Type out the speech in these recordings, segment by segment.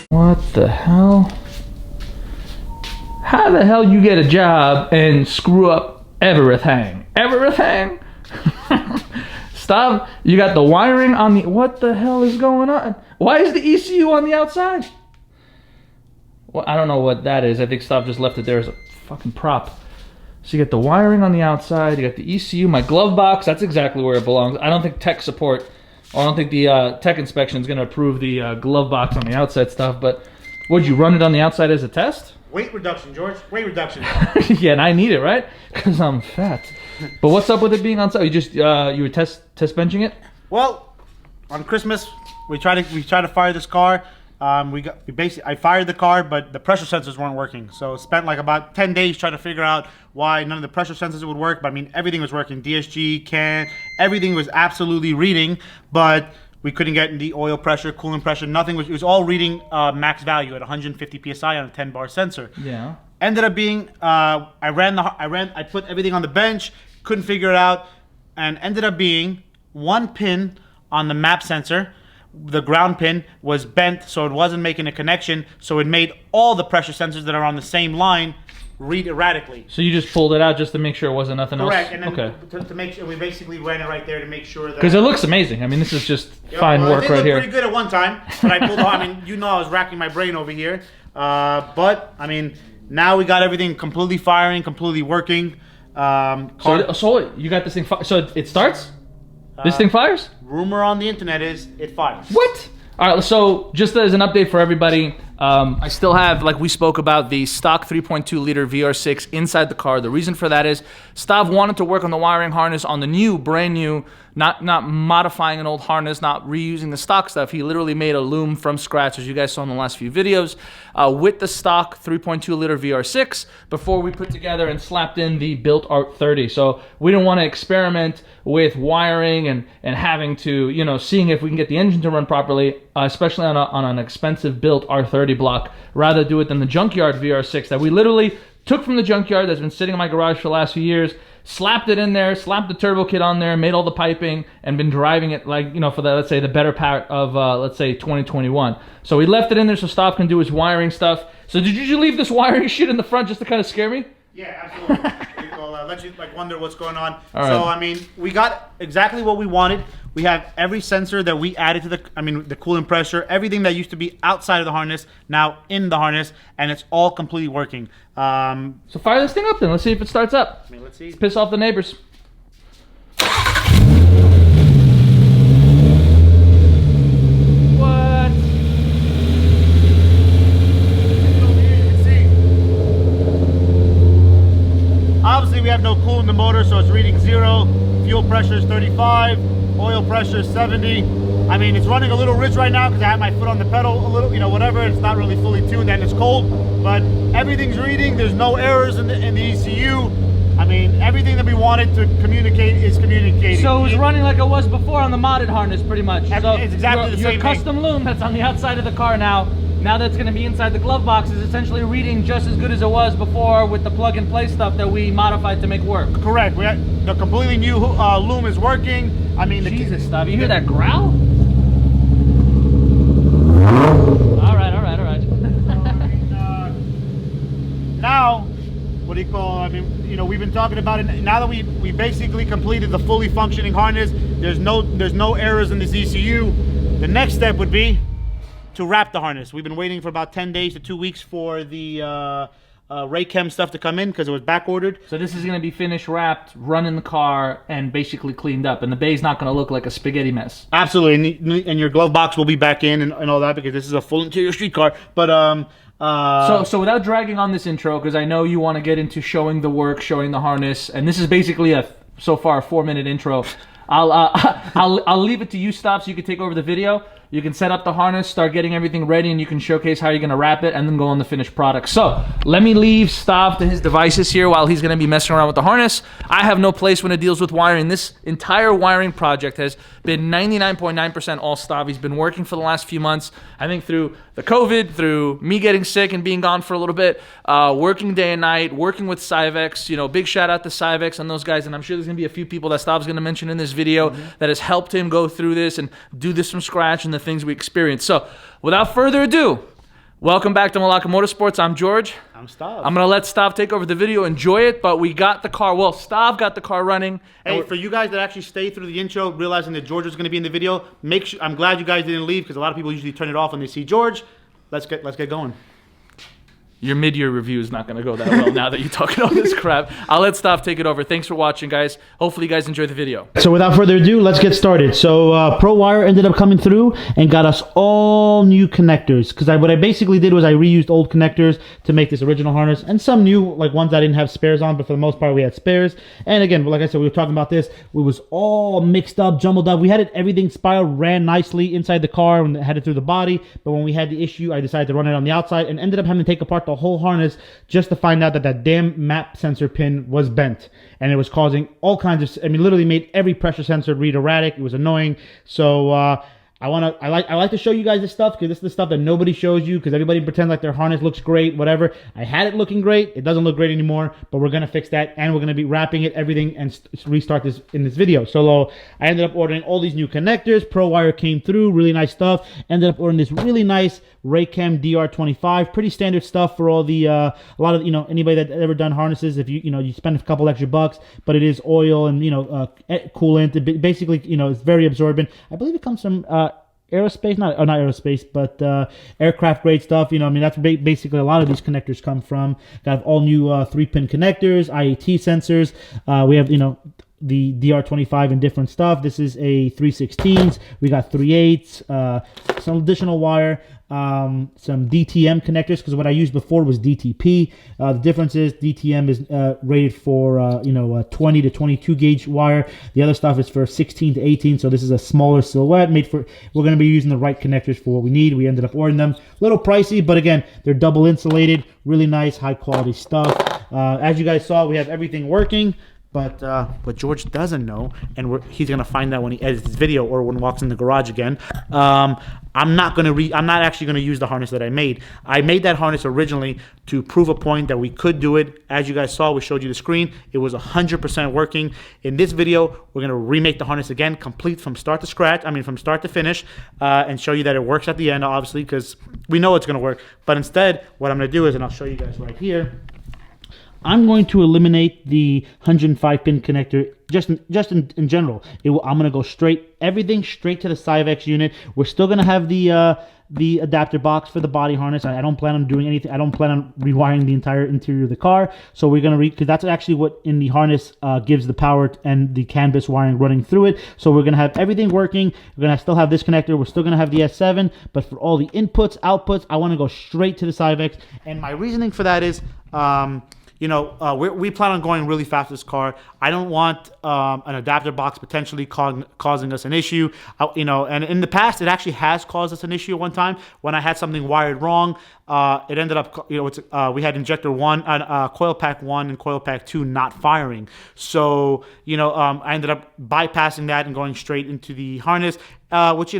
What the hell? How the hell you get a job and screw up everything? Everything? Stav, you got the wiring on the... What the hell is going on? Why is the ECU on the outside? Well, I don't know what that is. I think Stav just left it there as a fucking prop. So you got the wiring on the outside, you got the ECU, my glove box, that's exactly where it belongs. I don't think tech support, or I don't think the tech inspection is going to approve the glove box on the outside stuff, but would you run it on the outside as a test? Weight reduction, George. Weight reduction. Yeah, and I need it, right? Because I'm fat. But what's up with it being on site? You just you were test benching it? Well, on Christmas we tried to fire this car. I fired the car, but the pressure sensors weren't working. So spent like about 10 days trying to figure out why none of the pressure sensors would work. But I mean, everything was working. DSG, CAN, everything was absolutely reading, but we couldn't get the oil pressure, coolant pressure. Nothing was. It was all reading max value at 150 psi on a 10-bar sensor. Yeah. Ended up being I put everything on the bench, couldn't figure it out, and ended up being one pin on the map sensor. The ground pin was bent, so it wasn't making a connection. So it made all the pressure sensors that are on the same line read erratically. So you just pulled it out just to make sure it wasn't nothing else? Correct. And then to make sure, we basically ran it right there to make sure that... Because it looks amazing. I mean, this is just fine work right here. It did look pretty good at one time, but I pulled I mean, you know, I was racking my brain over here. But, I mean, now we got everything completely firing, completely working. So you got this thing... So it starts? This thing fires? Rumor on the internet is it fires. What? All right, so just as an update for everybody, I still have, like we spoke about, the stock 3.2 liter VR6 inside the car. The reason for that is Stav wanted to work on the wiring harness on the new, brand new, not modifying an old harness, not reusing the stock stuff. He literally made a loom from scratch, as you guys saw in the last few videos, with the stock 3.2 liter VR6 before we put together and slapped in the built R30. So we didn't want to experiment with wiring and having to, you know, seeing if we can get the engine to run properly, especially on an expensive built R30 block. Rather do it than the junkyard VR6 that we literally took from the junkyard that's been sitting in my garage for the last few years, slapped it in there, slapped the turbo kit on there, made all the piping, and been driving it, like, you know, for the, let's say, the better part of, let's say, 2021. So we left it in there so Stav can do his wiring stuff. So did you leave this wiring shit in the front just to kind of scare me? Yeah, absolutely. It'll let you like wonder what's going on. So I mean, we got exactly what we wanted. We have every sensor that we added to the coolant pressure, everything that used to be outside of the harness, now in the harness, and it's all completely working. So fire this thing up then. Let's see if it starts up. I mean, let's see. Let's piss off the neighbors. Obviously, we have no coolant in the motor, so it's reading 0. Fuel pressure is 35. Oil pressure is 70. I mean, it's running a little rich right now because I have my foot on the pedal a little, you know, whatever. It's not really fully tuned and it's cold, but everything's reading. There's no errors in the ECU. I mean, everything that we wanted to communicate is communicating. So it's running like it was before on the modded harness, pretty much. So it's exactly the same thing. Your custom loom that's on the outside of the car now that's going to be inside the glove box is essentially reading just as good as it was before with the plug-and-play stuff that we modified to make work. Correct. The completely new loom is working. I mean, Jesus, Stav, you hear that growl? All right. Now, what do you call? I mean, you know, we've been talking about it. Now that we basically completed the fully functioning harness, there's no errors in this ECU. The next step would be to wrap the harness. We've been waiting for about 10 days to 2 weeks for the Raychem stuff to come in because it was back ordered. So this is going to be finished, wrapped, run in the car, and basically cleaned up. And the bay's not going to look like a spaghetti mess. Absolutely, and your glove box will be back in and all that because this is a full interior street car. But so without dragging on this intro, because I know you want to get into showing the work, showing the harness, and this is basically so far a 4-minute intro. I'll leave it to you, Stav, so you can take over the video. You can set up the harness, start getting everything ready, and you can showcase how you're going to wrap it and then go on the finished product. So let me leave Stav to his devices here while he's going to be messing around with the harness. I have no place when it deals with wiring. This entire wiring project has been 99.9% all Stav. He's been working for the last few months, I think through the COVID, through me getting sick and being gone for a little bit, working day and night, working with Cyvex. You know, big shout out to Cyvex and those guys. And I'm sure there's going to be a few people that Stav's going to mention in this video that has helped him go through this and do this from scratch and the things we experienced. So without further ado, welcome back to Malaka Motorsports. I'm George. I'm Stav. I'm going to let Stav take over the video. Enjoy it, but we got the car. Well, Stav got the car running. Hey, for you guys that actually stay through the intro, realizing that George is going to be in the video, make sure, I'm glad you guys didn't leave because a lot of people usually turn it off when they see George. Let's get going. Your mid-year review is not going to go that well now that you're talking all this crap. I'll let Stav take it over. Thanks for watching, guys. Hopefully you guys enjoy the video. So without further ado, let's get started. So ProWire ended up coming through and got us all new connectors. Because what I basically did was I reused old connectors to make this original harness, and some new, like ones I didn't have spares on, but for the most part we had spares. And again, like I said, we were talking about this. It was all mixed up, jumbled up. We had everything spiraled, ran nicely inside the car and had it through the body. But when we had the issue, I decided to run it on the outside and ended up having to take apart the whole harness just to find out that that damn map sensor pin was bent, and it was causing all kinds of, I mean, literally made every pressure sensor read erratic. It was annoying. So I like to show you guys this stuff because this is the stuff that nobody shows you, because everybody pretends like their harness looks great, whatever. I had it looking great. It doesn't look great anymore, but we're gonna fix that, and we're gonna be wrapping it, everything, and restart this in this video. So I ended up ordering all these new connectors. ProWire came through, really nice stuff. Ended up ordering this really nice Raychem DR25, pretty standard stuff for all the a lot of, you know, anybody that ever done harnesses. If you spend a couple extra bucks, but it is oil and coolant. It basically, it's very absorbent. I believe it comes from aerospace, not aerospace, but aircraft grade stuff. I mean, that's basically a lot of these connectors come from. Got all new 3-pin connectors, Iat sensors. We have the DR25 and different stuff. This is a 3/16s. We got 3/8s, some additional wire, some DTM connectors, because what I used before was DTP. The difference is DTM is rated for 20 to 22 gauge wire. The other stuff is for 16 to 18, so this is a smaller silhouette made for. We're going to be using the right connectors for what we need. We ended up ordering them. A little pricey, but again, they're double insulated, really nice, high quality stuff. As you guys saw, we have everything working. But what George doesn't know, and he's gonna find out when he edits this video or when he walks in the garage again, I'm not actually gonna use the harness that I made. I made that harness originally to prove a point that we could do it. As you guys saw, we showed you the screen. It was 100% working. In this video, we're gonna remake the harness again, complete from start to scratch. I mean, from start to finish, and show you that it works at the end, obviously, because we know it's gonna work. But instead, what I'm gonna do is, and I'll show you guys right here, I'm going to eliminate the 105-pin connector just in general. I'm going to go everything straight to the Cyvex unit. We're still going to have the adapter box for the body harness. I don't plan on doing anything. I don't plan on rewiring the entire interior of the car. So we're going to because that's actually what in the harness gives the power and the canvas wiring running through it. So we're going to have everything working. We're going to still have this connector. We're still going to have the S7, but for all the inputs, outputs, I want to go straight to the Cyvex. And my reasoning for that is, we plan on going really fast with this car. I don't want an adapter box potentially causing us an issue. And in the past, it actually has caused us an issue one time when I had something wired wrong. It ended up, we had injector 1, coil pack 1 and coil pack 2 not firing. So, I ended up bypassing that and going straight into the harness, which,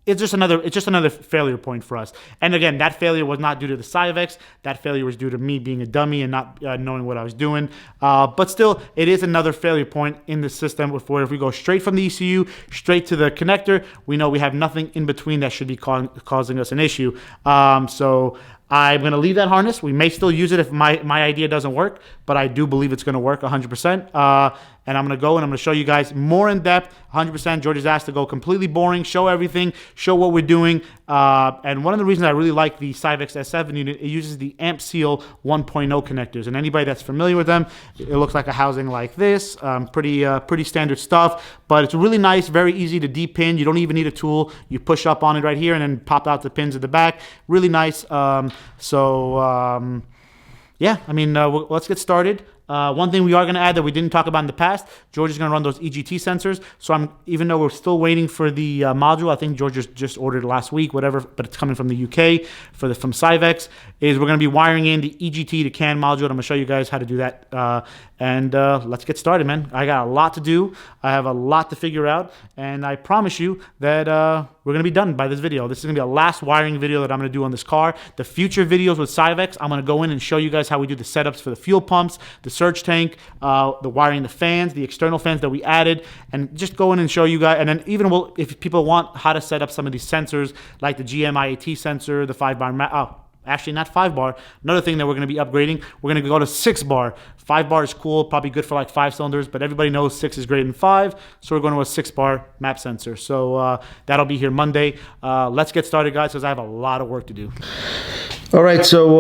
it's just another failure point for us. And again, that failure was not due to the Cyvex. That failure was due to me being a dummy and not knowing what I was doing. But still, it is another failure point in the system. Where if we go straight from the ECU straight to the connector, we know we have nothing in between that should be causing us an issue. So I'm going to leave that harness. We may still use it if my idea doesn't work, but I do believe it's going to work 100%. And I'm going to go and I'm going to show you guys more in depth, 100%. George is asked to go completely boring, show everything, show what we're doing. And one of the reasons I really like the Cyvex S7 unit, it uses the Amp Seal 1.0 connectors. And anybody that's familiar with them, it looks like a housing like this. Pretty standard stuff, but it's really nice, very easy to depin. You don't even need a tool. You push up on it right here and then pop out the pins at the back. Really nice. Yeah, I mean, let's get started. One thing we are going to add that we didn't talk about in the past, George is going to run those Egt sensors. So even though we're still waiting for the module, I think George just ordered last week, whatever, but it's coming from the UK from Cyvex, is we're going to be wiring in the Egt to CAN module. And I'm going to show you guys how to do that. and let's get started, man. I got a lot to do. I have a lot to figure out, and I promise you that we're gonna be done by this video. This is gonna be a last wiring video that I'm gonna do on this car. The future videos with Cyvex, I'm gonna go in and show you guys how we do the setups for the fuel pumps, the surge tank, the wiring, the fans, the external fans that we added, and just go in and show you guys. And then even if people want how to set up some of these sensors, like the GM Iat sensor, the 5-bar. Actually, not 5-bar. Another thing that we're going to be upgrading, we're going to go to 6-bar. 5-bar is cool, probably good for like 5 cylinders, but everybody knows 6 is greater than 5, so we're going to a 6-bar map sensor. So that'll be here Monday. Let's get started, guys, because I have a lot of work to do. All right, so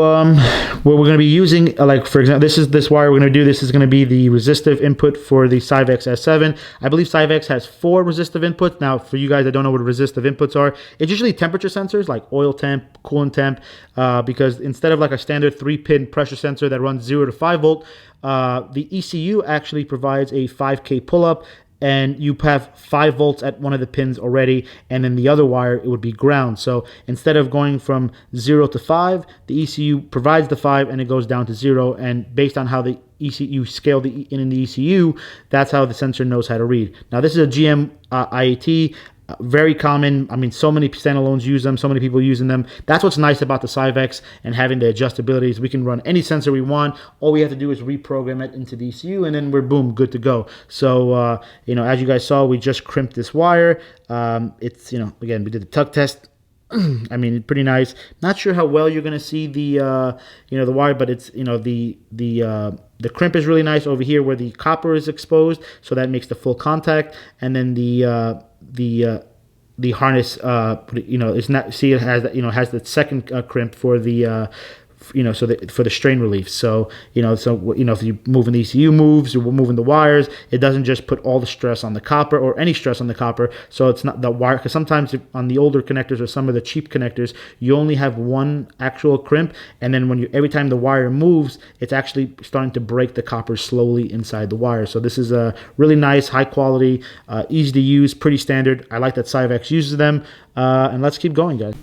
what we're going to be using, like for example, this wire we're going to do. This is going to be the resistive input for the Cyvex S7. I believe Cyvex has 4 resistive inputs. Now, for you guys that don't know what resistive inputs are, it's usually temperature sensors like oil temp, coolant temp, because instead of like a standard 3-pin pressure sensor that runs 0 to 5 volt, the ECU actually provides a 5K pull-up, and you have 5 volts at one of the pins already, and then the other wire, it would be ground. So instead of going from 0 to 5, the ECU provides the 5 and it goes down to 0, and based on how the ECU scale in the ECU, that's how the sensor knows how to read. Now this is a GM IAT. Very common. I mean, so many standalones use them, so many people using them. That's what's nice about the Cyvex and having the adjustability is we can run any sensor we want. All we have to do is reprogram it into the ECU, and then we're boom, good to go. So you know, as you guys saw, we just crimped this wire. It's, you know, again, we did the tug test. I mean, pretty nice. Not sure how well you're gonna see the you know, the wire, but it's, you know, the crimp is really nice over here where the copper is exposed, so that makes the full contact, and then the harness, you know, it's not, see, it has, you know, has the second crimp for the you know, so for the strain relief. So you know, if you moving the ECU moves, you're moving the wires, it doesn't just put all the stress on the copper or any stress on the copper. So it's not the wire, because sometimes on the older connectors or some of the cheap connectors, you only have one actual crimp, and then when every time the wire moves, it's actually starting to break the copper slowly inside the wire. So this is a really nice, high quality, easy to use, pretty standard. I like that Cyvex uses them, and let's keep going, guys.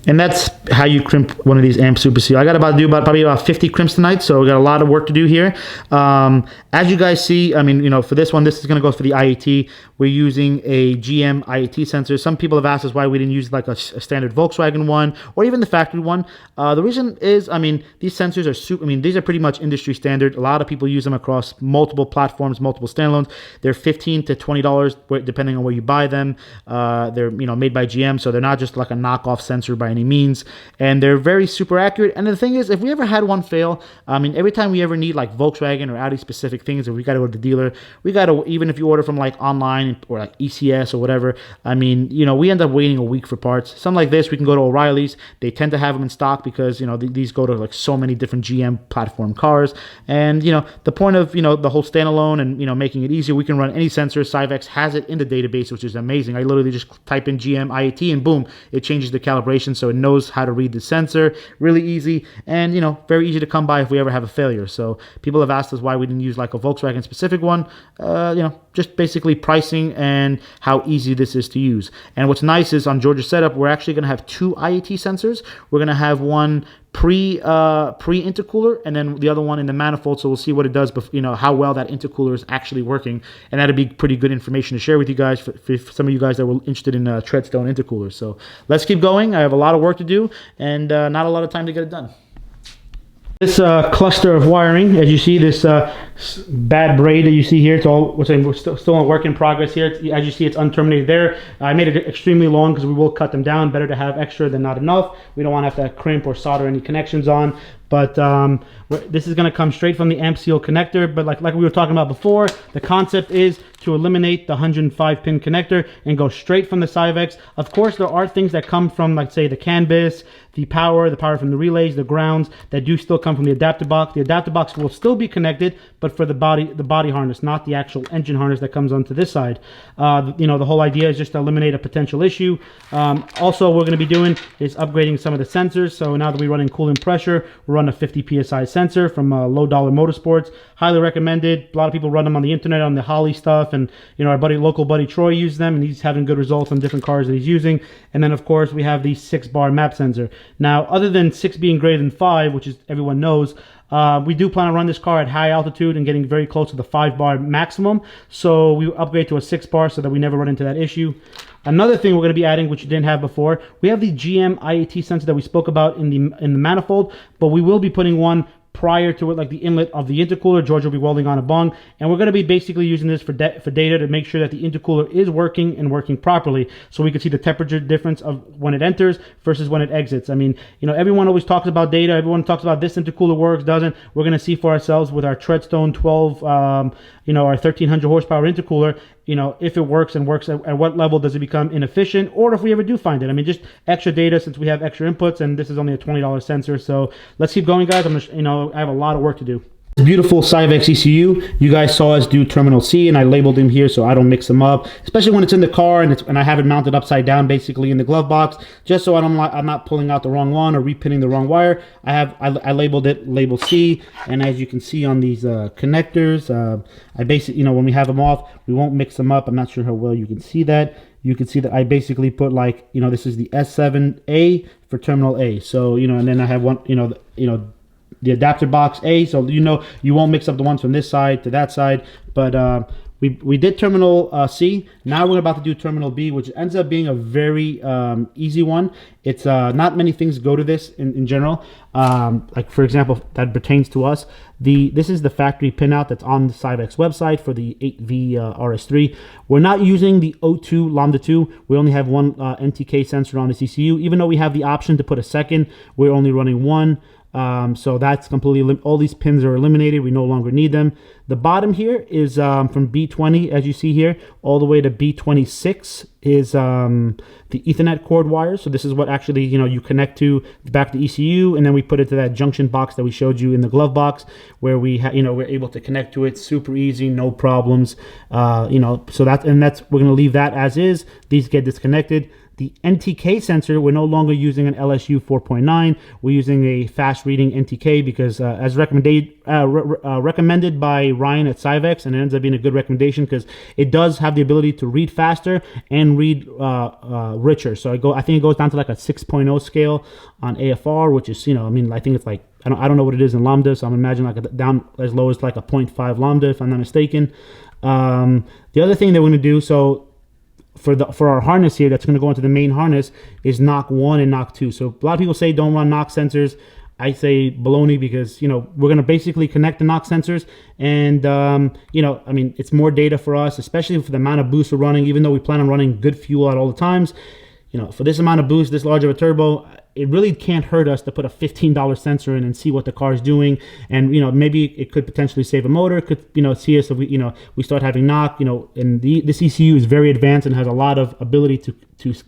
And that's how you crimp one of these amp Super Seal. I got probably about 50 crimps tonight, so we got a lot of work to do here. As you guys see, I mean, you know, for this one, this is going to go for the IAT. We're using a GM IAT sensor. Some people have asked us why we didn't use like a standard Volkswagen one or even the factory one. The reason is, I mean, these sensors are super. I mean, these are pretty much industry standard. A lot of people use them across multiple platforms, multiple standalones. They're $15 to $20 depending on where you buy them. They're, you know, made by GM, so they're not just like a knockoff sensor by any means, and they're very super accurate. And the thing is, if we ever had one fail, I mean, every time we ever need like Volkswagen or Audi specific things, or we got to go to the dealer, we got to, even if you order from like online or like ECS or whatever, I mean, you know, we end up waiting a week for parts. Something like this, we can go to O'Reilly's. They tend to have them in stock because, you know, these go to like so many different GM platform cars. And, you know, the point of, you know, the whole standalone and, you know, making it easier, we can run any sensor. Cyvex has it in the database, which is amazing. I literally just type in GM IAT and boom, it changes the calibration, so it knows how to read the sensor. Really easy, and, you know, very easy to come by if we ever have a failure. So people have asked us why we didn't use like a Volkswagen specific one. You know, just basically pricing and how easy this is to use. And what's nice is on Georgia's setup, we're actually going to have 2 IAT sensors. We're going to have one pre-intercooler, and then the other one in the manifold, so we'll see what it does, but you know, how well that intercooler is actually working, and that'd be pretty good information to share with you guys for some of you guys that were interested in treadstone intercoolers. So let's keep going. I have a lot of work to do, and not a lot of time to get it done. This cluster of wiring, as you see, this bad braid that you see here, it's all, we're still a work in progress here. As you see, it's unterminated there. I made it extremely long because we will cut them down. Better to have extra than not enough. We don't want to have to crimp or solder any connections on. But this is going to come straight from the amp seal connector. But like we were talking about before, the concept is to eliminate the 105 pin connector and go straight from the Cyvex. Of course, there are things that come from, like, say, the CAN bus, the power from the relays, the grounds, that do still come from the adapter box. The adapter box will still be connected, but for the body harness, not the actual engine harness that comes onto this side. You know, the whole idea is just to eliminate a potential issue. Also, what we're going to be doing is upgrading some of the sensors. So now that we're running coolant pressure, we're running a 50 psi sensor from low dollar MotorSports. Highly recommended. A lot of people run them on the internet on the Holly stuff, and you know, our local buddy Troy uses them, and he's having good results on different cars that he's using. And then of course we have the 6-bar map sensor. Now, other than 6 being greater than 5, which is everyone knows, We do plan on running this car at high altitude and getting very close to the 5-bar maximum. So we upgrade to a 6-bar so that we never run into that issue. Another thing we're going to be adding, which you didn't have before, we have the GM Iat sensor that we spoke about in the manifold, but we will be putting one prior to it, like the inlet of the intercooler. George will be welding on a bung, and we're going to be basically using this for data to make sure that the intercooler is working and working properly, so we can see the temperature difference of when it enters versus when it exits. I mean, you know, everyone always talks about data. Everyone talks about this intercooler works, doesn't. We're going to see for ourselves with our Treadstone 12, you know, our 1300 horsepower intercooler, you know, if it works and works at what level does it become inefficient, or if we ever do find it. I mean, just extra data since we have extra inputs, and this is only a $20 sensor. So let's keep going, guys. You know, I have a lot of work to do. Beautiful Civex ECU. You guys saw us do terminal C, and I labeled them here so I don't mix them up, especially when it's in the car and I have it mounted upside down basically in the glove box, just so I'm not pulling out the wrong one or repinning the wrong wire. I labeled it label C, and as you can see on these connectors, I basically, you know, when we have them off, we won't mix them up. I'm not sure how well you can see that. You can see that I basically put, like, you know, this is the S7A for terminal A. So, you know, and then I have one, you know, the adapter box A, so you know you won't mix up the ones from this side to that side. But we did terminal C. Now we're about to do terminal B, which ends up being a very easy one. It's not many things go to this in general. Like, for example, that pertains to us. This is the factory pinout that's on the Civex website for the 8V RS3. We're not using the O2 Lambda 2. We only have one NTK sensor on this ECU. Even though we have the option to put a second, we're only running one. So that's completely, all these pins are eliminated. We no longer need them. The bottom here is from B20, as you see here, all the way to B26 is the Ethernet cord wire. So this is what actually, you know, you connect to the back of the ECU, and then we put it to that junction box that we showed you in the glove box, where we, you know, we're able to connect to it super easy, no problems. You know, so we're going to leave that as is. These get disconnected. The NTK sensor, we're no longer using an LSU 4.9. We're using a fast reading NTK because as recommended by Ryan at Civex, and it ends up being a good recommendation because it does have the ability to read faster and read richer. So I think it goes down to like a 6.0 scale on AFR, which is, you know, I mean, I think it's like, I don't know what it is in Lambda, so I'm imagining like down as low as like a 0.5 Lambda, if I'm not mistaken. The other thing that we're going to do, so for our harness here that's going to go into the main harness, is knock 1 and knock 2. So a lot of people say don't run knock sensors. I say baloney, because, you know, we're going to basically connect the knock sensors, and you know, I mean, it's more data for us, especially for the amount of boost we're running. Even though we plan on running good fuel out all the times, you know, for this amount of boost, this large of a turbo, it really can't hurt us to put a $15 sensor in and see what the car is doing. And, you know, maybe it could potentially save a motor. It could, you know, see us if we, you know, we start having knock, you know, and this ECU is very advanced and has a lot of ability to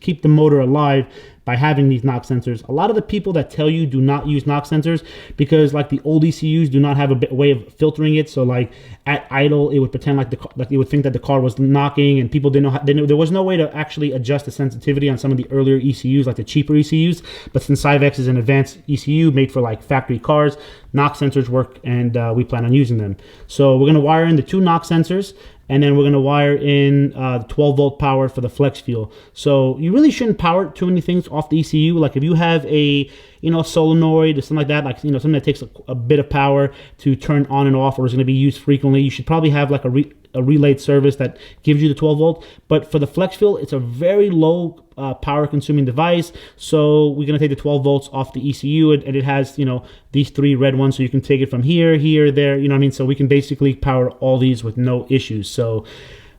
keep the motor alive by having these knock sensors. A lot of the people that tell you do not use knock sensors because, like, the old ECUs do not have a way of filtering it. So, like, at idle, it would pretend like it would think that the car was knocking, and people didn't know there was no way to actually adjust the sensitivity on some of the earlier ECUs, like the cheaper ECUs. But since Civex is an advanced ECU made for like factory cars, knock sensors work, and we plan on using them. So we're going to wire in the 2 knock sensors, and then we're going to wire in 12-volt power for the flex fuel. So you really shouldn't power too many things off the ECU. Like if you have a, you know, solenoid or something like that, like, you know, something that takes a bit of power to turn on and off, or is going to be used frequently, you should probably have like a relayed service that gives you the 12 volt. But for the flex fuel, it's a very low power consuming device, so we're going to take the 12 volts off the ECU, and it has, you know, these 3 red ones, so you can take it from here, there, you know what I mean? So we can basically power all these with no issues. So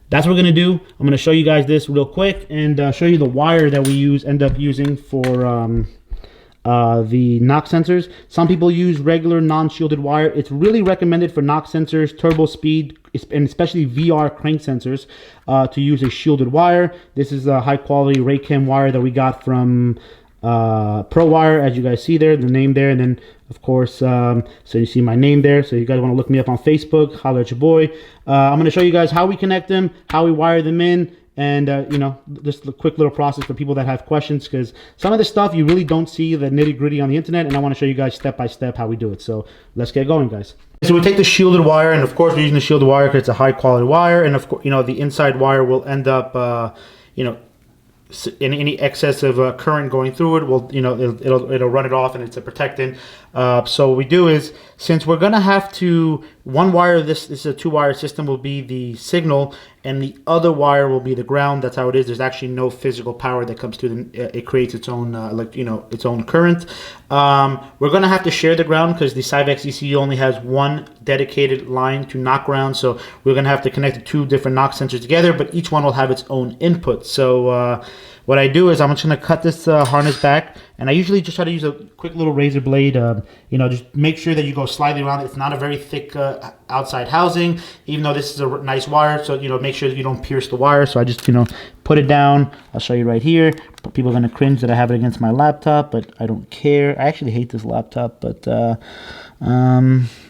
that's what we're going to do. I'm going to show you guys this real quick and show you the wire that we end up using for the knock sensors. Some people use regular non-shielded wire. It's really recommended for knock sensors, turbo speed, and especially VR crank sensors to use a shielded wire. This is a high quality Raychem wire that we got from ProWire, as you guys see there, the name there, and then of course, so you see my name there. So you guys want to look me up on Facebook, holler at your boy. I'm going to show you guys how we connect them, how we wire them in, and you know, just a quick little process for people that have questions, because some of the stuff you really don't see the nitty-gritty on the internet, and I want to show you guys step by step how we do it. So let's get going, guys. So we take the shielded wire, and of course we're using the shielded wire because it's a high quality wire, and of course, you know, the inside wire will end up you know, any excess of current going through it will, you know, it'll run it off, and it's a protectant. So what we do is, since we're gonna have to, one wire, this is a 2-wire system, will be the signal, and the other wire will be the ground. That's how it is. There's actually no physical power that comes through. It creates its own, its own current. We're gonna have to share the ground because the Cyvex ECU only has one dedicated line to knock ground. So we're gonna have to connect the 2 different knock sensors together, but each one will have its own input. So what I do is I'm just gonna cut this harness back, and I usually just try to use a quick little razor blade. Just make sure that you go slightly around it. It's not a very thick outside housing, even though this is a nice wire. So make sure that you don't pierce the wire. So I just put it down. I'll show you right here. People are gonna cringe that I have it against my laptop, but I don't care. I actually hate this laptop, but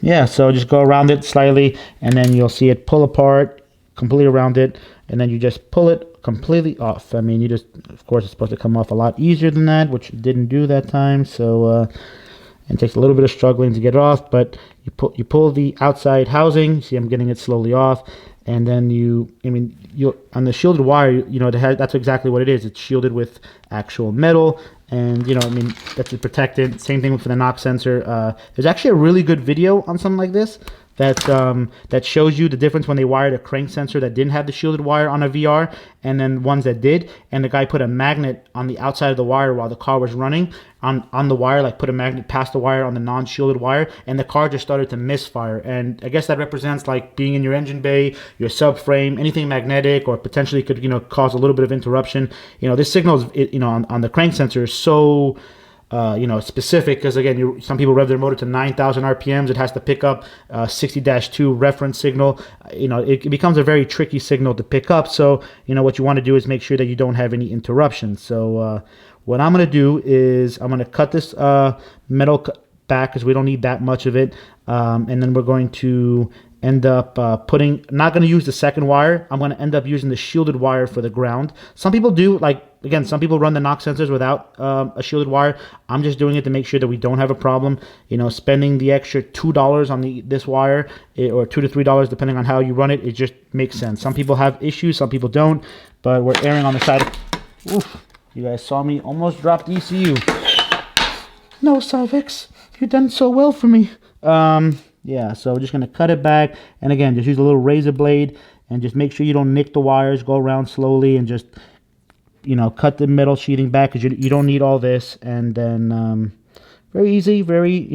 yeah. So just go around it slightly, and then you'll see it pull apart completely around it, and then you just pull it completely off. I mean, of course, it's supposed to come off a lot easier than that, which it didn't do that time. So it takes a little bit of struggling to get it off, but you pull the outside housing. See, I'm getting it slowly off, and then you on the shielded wire, that's exactly what it is. It's shielded with actual metal, and that's a protectant. Same thing for the knock sensor. There's actually a really good video on something like this that shows you the difference when they wired a crank sensor that didn't have the shielded wire on a VR, and then ones that did. And the guy put a magnet on the outside of the wire while the car was running on the wire, like put a magnet past the wire on the non-shielded wire, and the car just started to misfire. And I guess that represents like being in your engine bay, your subframe, anything magnetic, or potentially could cause a little bit of interruption. This signal is on the crank sensor is so specific, because again, some people rev their motor to 9,000 RPMs. It has to pick up 60-2 reference signal. It becomes a very tricky signal to pick up. So what you want to do is make sure that you don't have any interruptions. So what I'm going to do is I'm going to cut this metal back, because we don't need that much of it, and then we're going to end up not going to use the second wire. I'm going to end up using the shielded wire for the ground. Some people do, again, some people run the knock sensors without a shielded wire. I'm just doing it to make sure that we don't have a problem. Spending the extra $2 on this wire, or $2 to $3 depending on how you run it, it just makes sense. Some people have issues, some people don't, but we're erring on the side of, oof, you guys saw me almost drop the ECU. No, Cyvex, you've done so well for me. Yeah, so we're just going to cut it back, and again, just use a little razor blade, and just make sure you don't nick the wires. Go around slowly, and just cut the metal sheathing back, because you don't need all this. And then very easy, very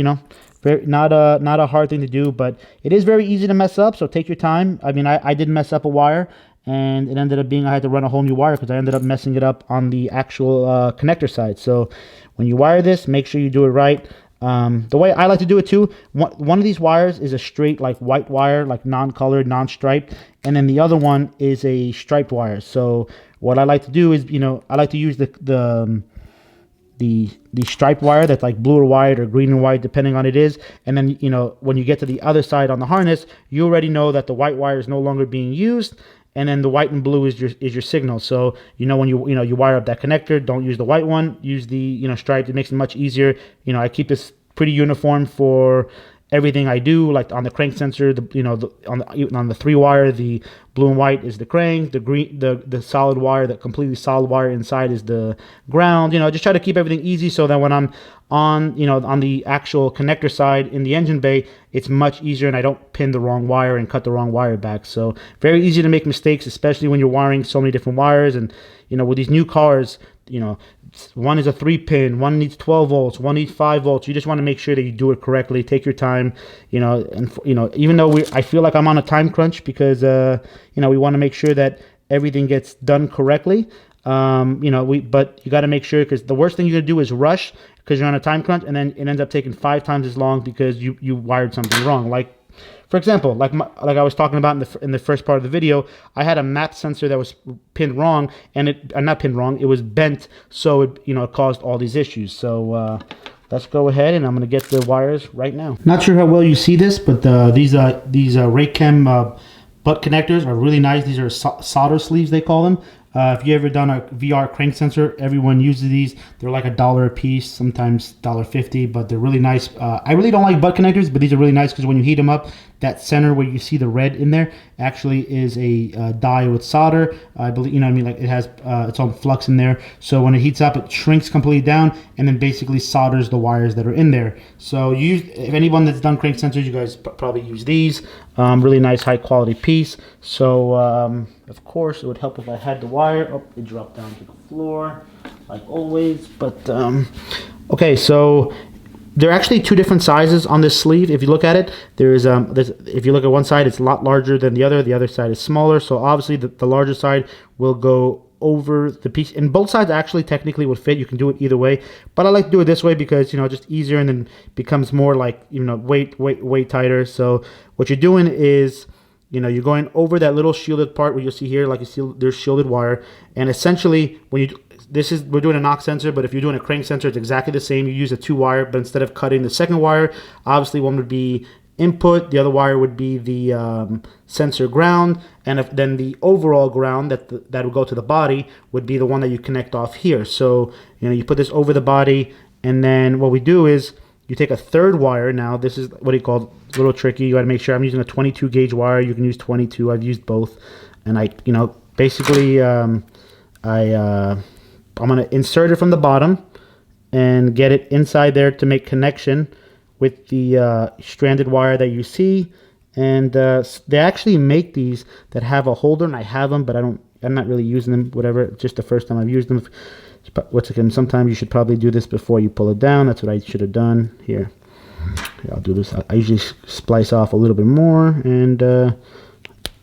very not a hard thing to do, but it is very easy to mess up, so take your time. I mean, I did mess up a wire, and it ended up being I had to run a whole new wire because I ended up messing it up on the actual connector side. So when you wire this, make sure you do it right. The way I like to do it too, one of these wires is a straight like white wire, like non-colored, non-striped, and then the other one is a striped wire. So what I like to do is, I like to use the striped wire that's like blue or white or green and white, depending on it is. And then, when you get to the other side on the harness, you already know that the white wire is no longer being used. And then the white and blue is your signal. So when you wire up that connector, don't use the white one. Use the striped. It makes it much easier. I keep this pretty uniform for everything I do. Like on the crank sensor, on the 3-wire, the blue and white is the crank. The green, the solid wire, the completely solid wire inside is the ground. Just try to keep everything easy, so that when I'm on the actual connector side in the engine bay, it's much easier, and I don't pin the wrong wire and cut the wrong wire back. So very easy to make mistakes, especially when you're wiring so many different wires. And with these new cars, one is a 3-pin, one needs 12 volts, one needs 5 volts. You just want to make sure that you do it correctly. Take your time, and even though I feel like I'm on a time crunch, because we want to make sure that everything gets done correctly. But you got to make sure, because the worst thing you're gonna do is rush, because you're on a time crunch, and then it ends up taking 5 times as long because you wired something wrong. Like, for example, like I was talking about in the first part of the video, I had a map sensor that was pinned wrong, and not pinned wrong, it was bent, so it caused all these issues. So let's go ahead, and I'm gonna get the wires right now. Not sure how well you see this, but these Raychem butt connectors are really nice. These are solder sleeves, they call them. If you ever done a VR crank sensor, everyone uses these. They're like $1 a piece, sometimes $1.50, but they're really nice. I really don't like butt connectors, but these are really nice because when you heat them up, that center where you see the red in there actually is a die with solder. I believe, you know what I mean, like it has its own flux in there. So when it heats up, it shrinks completely down and then basically solders the wires that are in there. So if anyone that's done crank sensors, you guys probably use these. Really nice high quality piece. So of course it would help if I had the wire. Oh, it dropped down to the floor like always. But okay, so there are actually two different sizes on this sleeve. If you look at it, if you look at one side, it's a lot larger than the other side is smaller. So obviously the larger side will go over the piece, and both sides actually technically would fit. You can do it either way, but I like to do it this way because, you know, just easier, and then becomes more like, you know, way tighter. So what you're doing is, you know, you're going over that little shielded part where you'll see here, like you see there's shielded wire, and essentially when you we're doing a knock sensor, but if you're doing a crank sensor, it's exactly the same. You use a 2-wire, but instead of cutting the second wire, obviously one would be input, the other wire would be the sensor ground, and then the overall ground that would go to the body would be the one that you connect off here. So, you know, you put this over the body, and then what we do is you take a third wire. Now this is what he called a little tricky. You got to make sure I'm using a 22 gauge wire. You can use 22. I've used both, and you know, basically I'm going to insert it from the bottom and get it inside there to make connection with the stranded wire that you see. And they actually make these that have a holder, and I have them, but I'm not really using them, whatever. Just the first time I've used them. Sometimes you should probably do this before you pull it down. That's what I should have done. Here I'll do this. I usually splice off a little bit more, and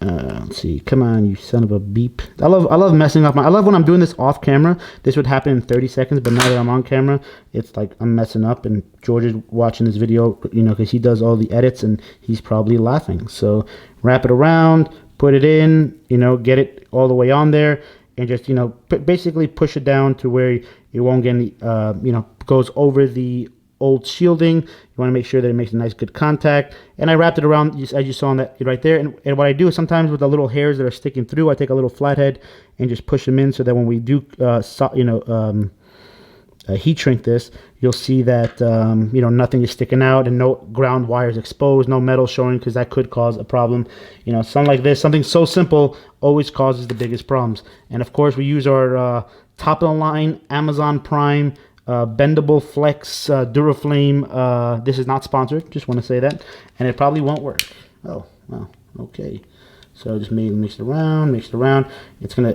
let's see. Come on, you son of a beep. I love messing up I love when I'm doing this off camera. This would happen in 30 seconds, but now that I'm on camera, it's like I'm messing up, and George is watching this video, you know, because he does all the edits, and he's probably laughing. So wrap it around, put it in, you know, get it all the way on there, and just, you know, basically push it down to where it won't get any, you know, goes over the old shielding. You want to make sure that it makes a nice good contact, and I wrapped it around as you saw on that right there. And what I do is sometimes with the little hairs that are sticking through, I take a little flathead and just push them in, so that when we do heat shrink this, you'll see that you know, nothing is sticking out and no ground wires exposed, no metal showing, because that could cause a problem. You know, something like this, something so simple always causes the biggest problems. And of course we use our top of the line Amazon Prime bendable flex Duraflame. This is not sponsored, just want to say that, and it probably won't work. Oh well, okay. So just mix it around. It's gonna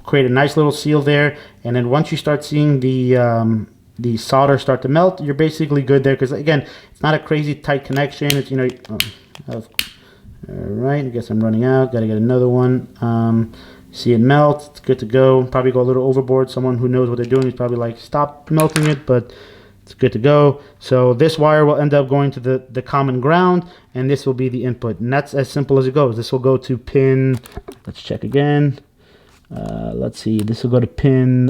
create a nice little seal there, and then once you start seeing the solder start to melt, you're basically good there, because again, it's not a crazy tight connection. It's, you know, all right. I guess I'm running out. Got to get another one. See it melt, it's good to go. Probably go a little overboard. Someone who knows what they're doing is probably like, stop melting it, but it's good to go. So this wire will end up going to the common ground, and this will be the input. And that's as simple as it goes. This will go to pin, let's check again. Let's see, this will go to pin,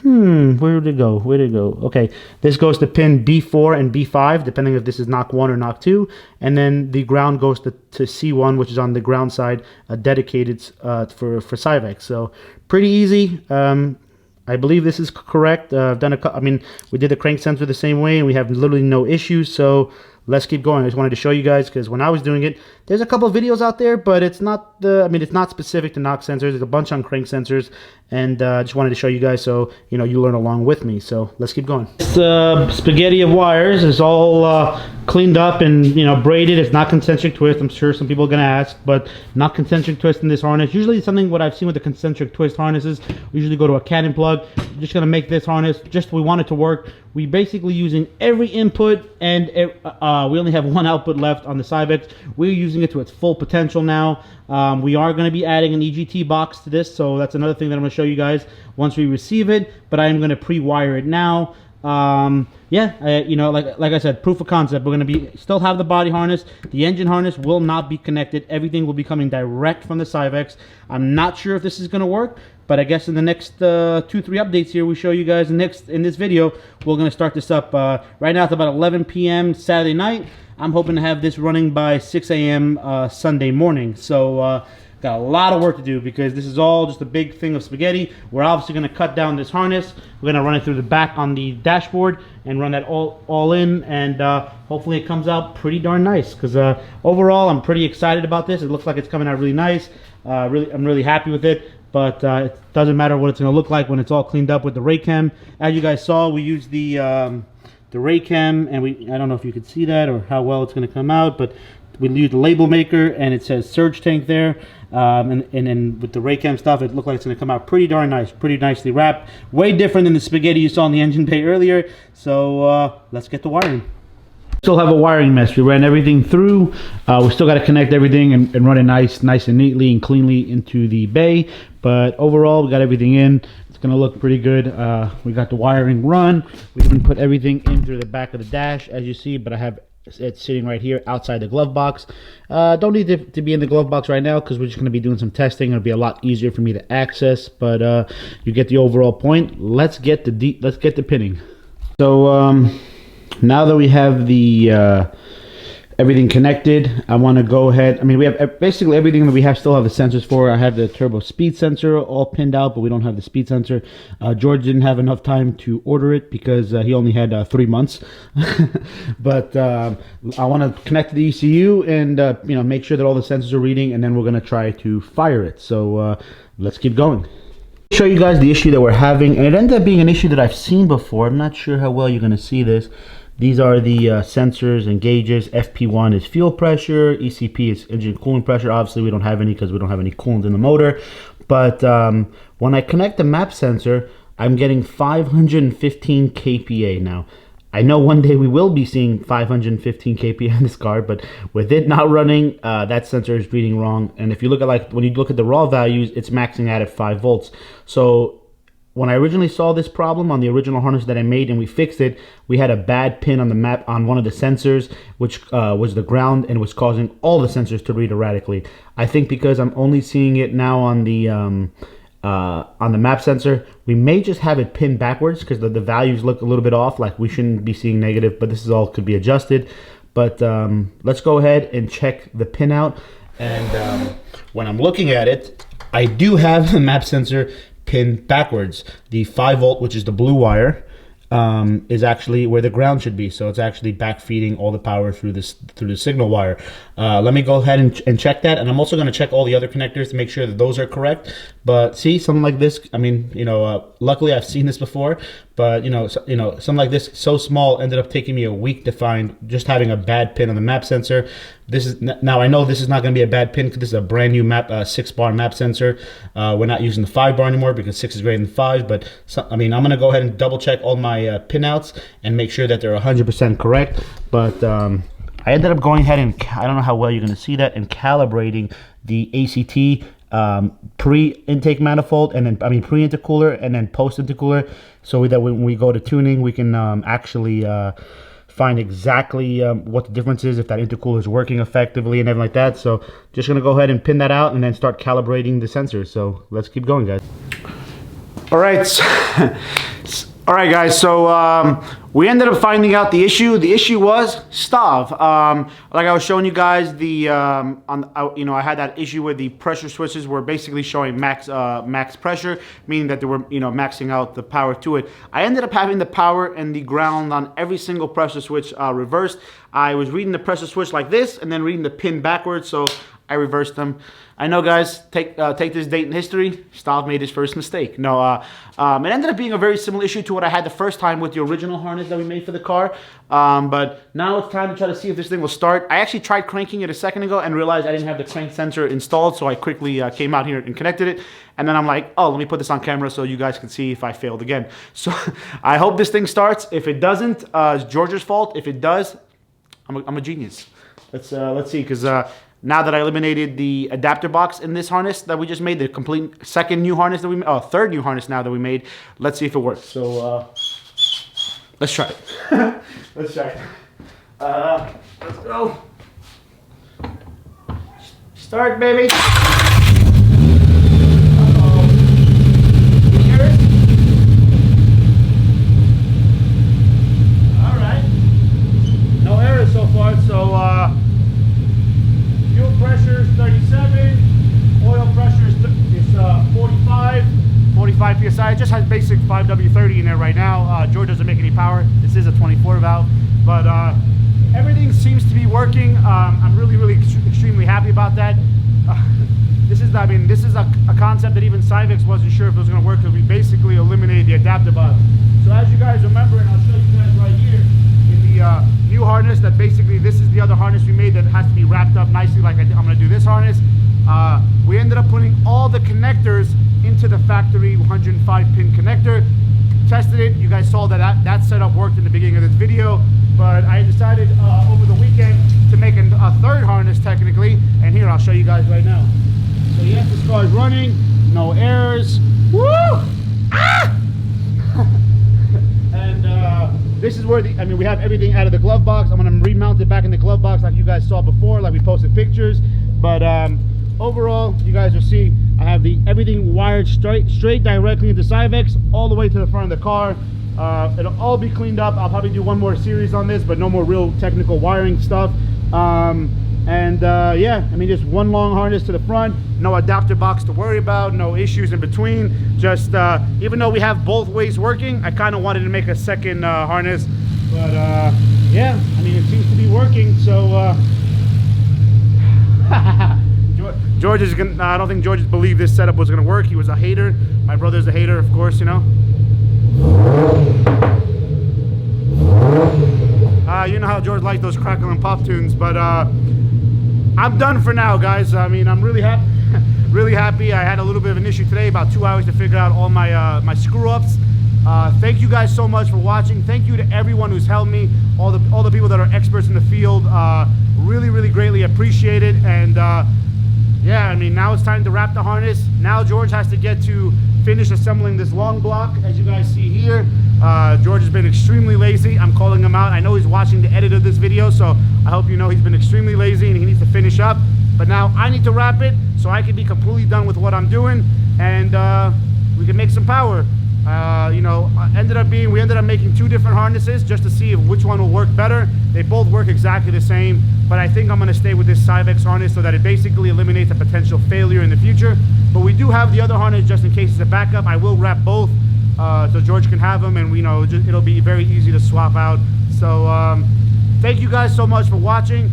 where did it go? Okay, this goes to pin B4 and B5, depending if this is knock 1 or knock 2, and then the ground goes to C1, which is on the ground side, dedicated for Cyvex. So pretty easy. I believe this is correct. I've done I mean, we did the crank sensor the same way, and we have literally no issues. So let's keep going. I just wanted to show you guys, because when I was doing it, there's a couple of videos out there, but it's not it's not specific to knock sensors. There's a bunch on crank sensors, and I just wanted to show you guys, so you know, you learn along with me. So let's keep going. This spaghetti of wires is all cleaned up and, you know, braided. It's not concentric twist. I'm sure some people are gonna ask, but not concentric twist in this harness. Usually something what I've seen with the concentric twist harnesses, we usually go to a cannon plug. We're just gonna make this harness, we want it to work. We basically using every input, and we only have one output left on the Cyvex. We're using it to its full potential now. We are going to be adding an EGT box to this, so that's another thing that I'm going to show you guys once we receive it, but I am going to pre-wire it now. You know, like I said, proof of concept. We're going to still have the body harness. The engine harness will not be connected. Everything will be coming direct from the Cyvex. I'm not sure if this is going to work, but I guess in the next 2-3 updates here, we show you guys in this video, we're going to start this up. Right now it's about 11 p.m. Saturday night. I'm hoping to have this running by 6 a.m. Sunday morning. So got a lot of work to do because this is all just a big thing of spaghetti. We're obviously going to cut down this harness. We're going to run it through the back on the dashboard and run that all in, and hopefully it comes out pretty darn nice, because overall I'm pretty excited about this. It looks like it's coming out really nice. I'm really happy with it, but it doesn't matter what it's going to look like when it's all cleaned up with the ray cam. As you guys saw, we used the ray cam, and I don't know if you could see that or how well it's going to come out, but we used the label maker, and it says surge tank there. And then with the ray cam stuff, it looked like it's going to come out pretty darn nice, pretty nicely wrapped. Way different than the spaghetti you saw in the engine bay earlier. So let's get the wiring. Still have a wiring mess. We ran everything through. We still got to connect everything and run it nice and neatly and cleanly into the bay. But overall, we got everything in. It's going to look pretty good. We got the wiring run. We even put everything in through the back of the dash, as you see. But I have it sitting right here outside the glove box. Don't need to be in the glove box right now because we're just going to be doing some testing. It'll be a lot easier for me to access, but you get the overall point. Let's get the pinning. So now that we have the everything connected, I want to go ahead. I mean, we have basically everything that we have. Still have the sensors for. I have the turbo speed sensor all pinned out, but we don't have the speed sensor. George didn't have enough time to order it because he only had 3 months. But I want to connect to the ECU and make sure that all the sensors are reading, and then we're going to try to fire it. So let's keep going. Show you guys the issue that we're having, and it ended up being an issue that I've seen before. I'm not sure how well you're going to see this. These are the sensors and gauges. FP1 is fuel pressure. ECP is engine coolant pressure. Obviously, we don't have any because we don't have any coolant in the motor. But when I connect the map sensor, I'm getting 515 kPa now. I know one day we will be seeing 515 kPa in this car, but with it not running, that sensor is reading wrong. And if you look at when you look at the raw values, it's maxing out at 5 volts. So when I originally saw this problem on the original harness that I made and we fixed it, we had a bad pin on the map on one of the sensors, which was the ground, and was causing all the sensors to read erratically. I think because I'm only seeing it now on the map sensor, we may just have it pinned backwards because the values look a little bit off. Like, we shouldn't be seeing negative, but this is all could be adjusted. But let's go ahead and check the pin out. And when I'm looking at it, I do have the map sensor pinned backwards. The 5 volt, which is the blue wire, is actually where the ground should be. So it's actually back feeding all the power through the signal wire. Let me go ahead and check that, and I'm also going to check all the other connectors to make sure that those are correct. But see, something like this, I mean, luckily I've seen this before, but something like this so small ended up taking me a week to find, just having a bad pin on the map sensor. Now I know this is not going to be a bad pin because this is a brand new 6-bar map sensor. We're not using the 5-bar anymore because 6 is greater than 5. But I'm going to go ahead and double check all my pin outs and make sure that they're 100% correct. But I ended up going ahead and, I don't know how well you're going to see that, and calibrating the ACT pre-intake manifold, and then pre-intercooler and then post-intercooler, so that when we go to tuning, we can actually find exactly what the difference is, if that intercooler is working effectively and everything like that. So just gonna go ahead and pin that out and then start calibrating the sensors. So let's keep going, guys. All right, guys. So we ended up finding out the issue. The issue was Stav. Like I was showing you guys, I had that issue where the pressure switches were basically showing max pressure, meaning that they were maxing out the power to it. I ended up having the power and the ground on every single pressure switch reversed. I was reading the pressure switch like this and then reading the pin backwards, so I reversed them. I know, guys, take this date in history. Stav made his first mistake. No, it ended up being a very similar issue to what I had the first time with the original harness that we made for the car. But now it's time to try to see if this thing will start. I actually tried cranking it a second ago and realized I didn't have the crank sensor installed, so I quickly came out here and connected it. And then I'm like, oh, let me put this on camera so you guys can see if I failed again. So I hope this thing starts. If it doesn't, it's George's fault. If it does, I'm a genius. Let's see, because now that I eliminated the adapter box in this harness that we just made, the complete third new harness now that we made, let's see if it works. So let's try it. Let's try it. Let's go. Start, baby. All right. No errors so far. So fuel pressure is 37, oil happy aside. It just has basic 5W30 in there right now. George doesn't make any power. This is a 24 valve, but everything seems to be working. I'm really extremely happy about that. This is a concept that even Cyvex wasn't sure if it was going to work, because we basically eliminated the adapter box. So as you guys remember, and I'll show you guys right here in the new harness, that basically this is the other harness we made that has to be wrapped up nicely like I'm going to do this harness. We ended up putting all the connectors into the factory 105 pin connector. Tested it. You guys saw that setup worked in the beginning of this video, but I decided over the weekend to make a third harness technically, and here I'll show you guys right now. So yes, this car is running, no errors. Woo! Ah! And this is where we have everything out of the glove box. I'm gonna remount it back in the glove box like you guys saw before, like we posted pictures. But overall, you guys will see I have everything wired straight directly into Cyvex all the way to the front of the car. It'll all be cleaned up. I'll probably do one more series on this, but no more real technical wiring stuff. Yeah, I mean, just one long harness to the front, no adapter box to worry about, no issues in between. Just even though we have both ways working, I kind of wanted to make a second harness, but yeah, I mean, it seems to be working. So George is gonna, I don't think George believed this setup was gonna work. He was a hater. My brother's a hater, of course, you know. You know how George likes those crackle and pop tunes, but I'm done for now, guys. I mean, I'm really happy. Really happy. I had a little bit of an issue today, about 2 hours to figure out all my my screw-ups. Thank you guys so much for watching. Thank you to everyone who's helped me, all the people that are experts in the field. Really greatly appreciate it. And yeah, I mean, now it's time to wrap the harness. Now George has to get to finish assembling this long block, as you guys see here. George has been extremely lazy. I'm calling him out. I know he's watching the edit of this video, so I hope you know he's been extremely lazy and he needs to finish up. But now I need to wrap it so I can be completely done with what I'm doing, and we can make some power. You know, we ended up making 2 different harnesses just to see which one will work better. They both work exactly the same, but I think I'm going to stay with this Cyvex harness so that it basically eliminates a potential failure in the future. But we do have the other harness just in case it's a backup. I will wrap both so George can have them, and we know it'll be very easy to swap out. So thank you guys so much for watching.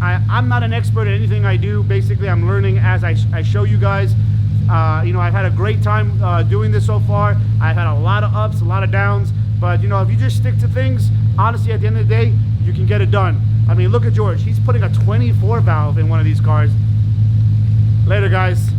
I'm not an expert at anything I do. Basically, I'm learning as I show you guys. You know, I've had a great time doing this so far. I've had a lot of ups, a lot of downs, but you know, if you just stick to things, honestly, at the end of the day, you can get it done. I mean, look at George. He's putting a 24 valve in one of these cars. Later, guys.